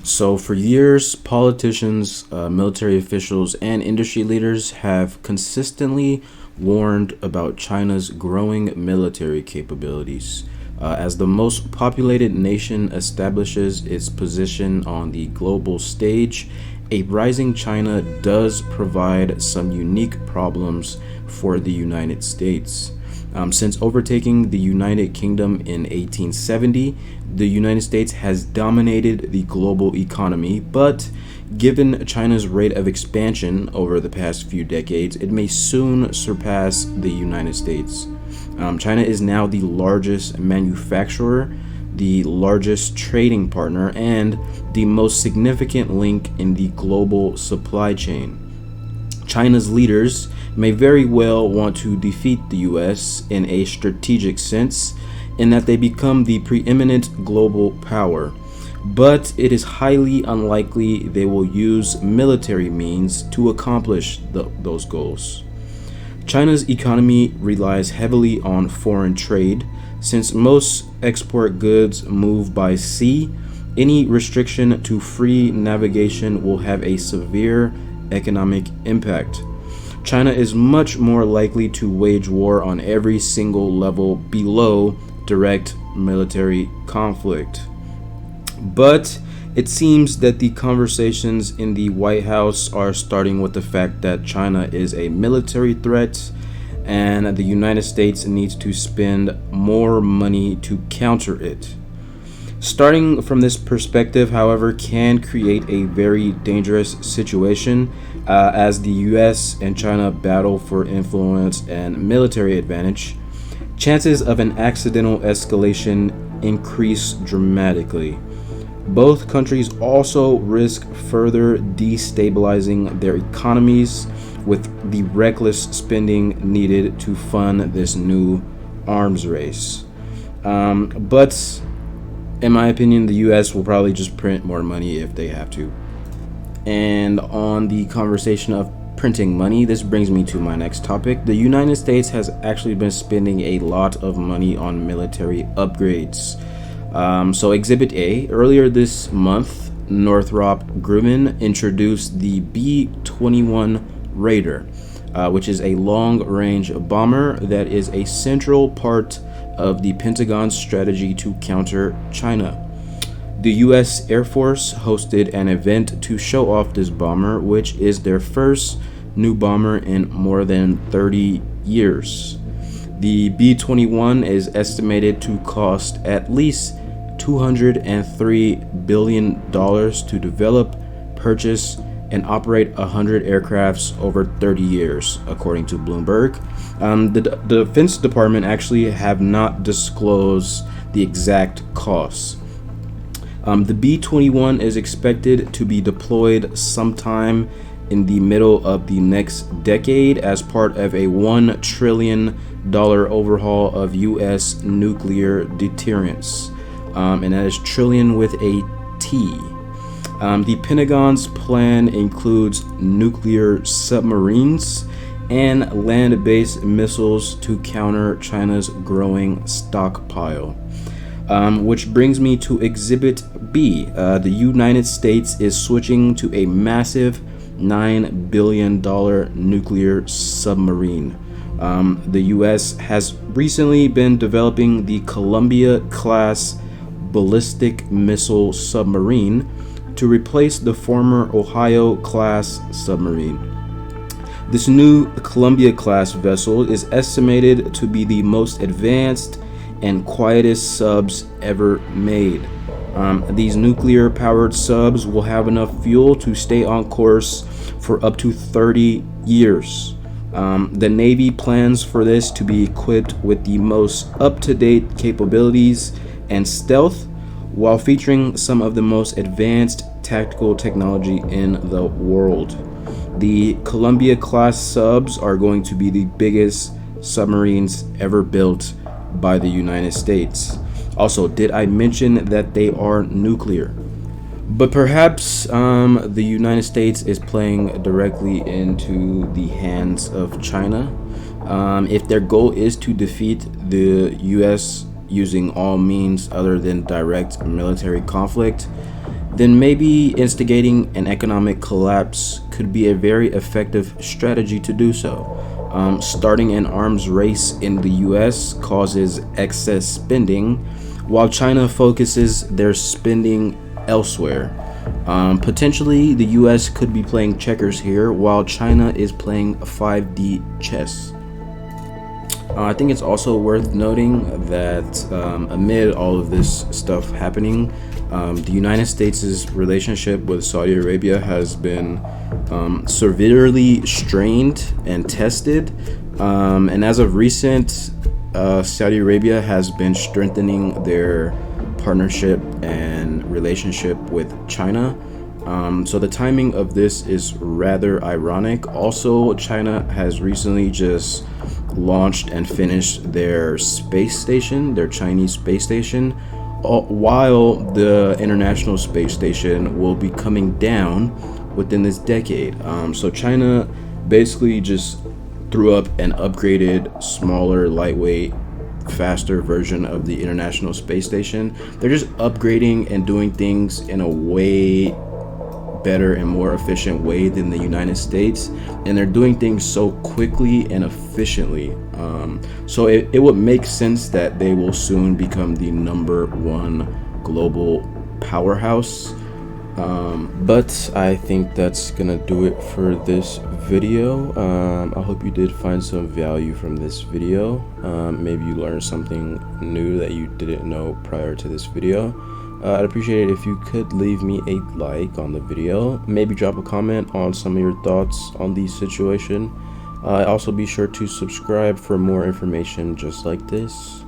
So, for years, politicians, military officials, and industry leaders have consistently warned about China's growing military capabilities. As the most populated nation establishes its position on the global stage, a rising China does provide some unique problems for the United States. Since overtaking the United Kingdom in 1870, the United States has dominated the global economy, but given China's rate of expansion over the past few decades, it may soon surpass the United States. China is now the largest manufacturer, the largest trading partner, and the most significant link in the global supply chain. China's leaders may very well want to defeat the US in a strategic sense, in that they become the preeminent global power. But it is highly unlikely they will use military means to accomplish those goals. China's economy relies heavily on foreign trade. Since most export goods move by sea, any restriction to free navigation will have a severe economic impact. China is much more likely to wage war on every single level below direct military conflict. But it seems that the conversations in the White House are starting with the fact that China is a military threat and the United States needs to spend more money to counter it. Starting from this perspective, however, can create a very dangerous situation as the US and China battle for influence and military advantage. Chances of an accidental escalation increase dramatically. Both countries also risk further destabilizing their economies with the reckless spending needed to fund this new arms race. But in my opinion, the US will probably just print more money if they have to. And on the conversation of printing money, this brings me to my next topic. The United States has actually been spending a lot of money on military upgrades. So Exhibit A, earlier this month, Northrop Grumman introduced the B-21 Raider, which is a long-range bomber that is a central part of the Pentagon's strategy to counter China. The U.S. Air Force hosted an event to show off this bomber, which is their first new bomber in more than 30 years. The B-21 is estimated to cost at least $203 billion to develop, purchase, and operate 100 aircrafts over 30 years, according to Bloomberg. The Defense Department actually have not disclosed the exact costs. The B-21 is expected to be deployed sometime in the middle of the next decade as part of a $1 trillion overhaul of U.S. nuclear deterrence. And that is trillion with a T. The Pentagon's plan includes nuclear submarines and land-based missiles to counter China's growing stockpile. Which brings me to Exhibit B. The United States is switching to a massive $9 billion nuclear submarine. The U.S. has recently been developing the Columbia-class ballistic missile submarine to replace the former Ohio-class submarine. This new Columbia-class vessel is estimated to be the most advanced and quietest subs ever made. These nuclear-powered subs will have enough fuel to stay on course for up to 30 years. The Navy plans for this to be equipped with the most up-to-date capabilities and stealth, while featuring some of the most advanced tactical technology in the world. The Columbia-class subs are going to be the biggest submarines ever built by the United States. Also, did I mention that they are nuclear? But perhaps the United States is playing directly into the hands of China. If their goal is to defeat the U.S. using all means other than direct military conflict, then maybe instigating an economic collapse could be a very effective strategy to do so. Starting an arms race in the US causes excess spending, while China focuses their spending elsewhere. Potentially, the US could be playing checkers here, while China is playing 5D chess. I think it's also worth noting that amid all of this stuff happening, the United States' relationship with Saudi Arabia has been severely strained and tested. And as of recent, Saudi Arabia has been strengthening their partnership and relationship with China. So the timing of this is rather ironic. Also, China has recently just launched and finished their space station, their Chinese space station, while the International Space Station will be coming down within this decade. So China basically just threw up an upgraded, smaller, lightweight, faster version of the International Space Station. They're just upgrading and doing things in a way better and more efficient way than the United States, and they're doing things so quickly and efficiently. So it would make sense that they will soon become the #1 global powerhouse. But I think that's gonna do it for this video. I hope you did find some value from this video. Maybe you learned something new that you didn't know prior to this video. I'd appreciate it if you could leave me a like on the video. Maybe drop a comment on some of your thoughts on the situation. Also be sure to subscribe for more information just like this.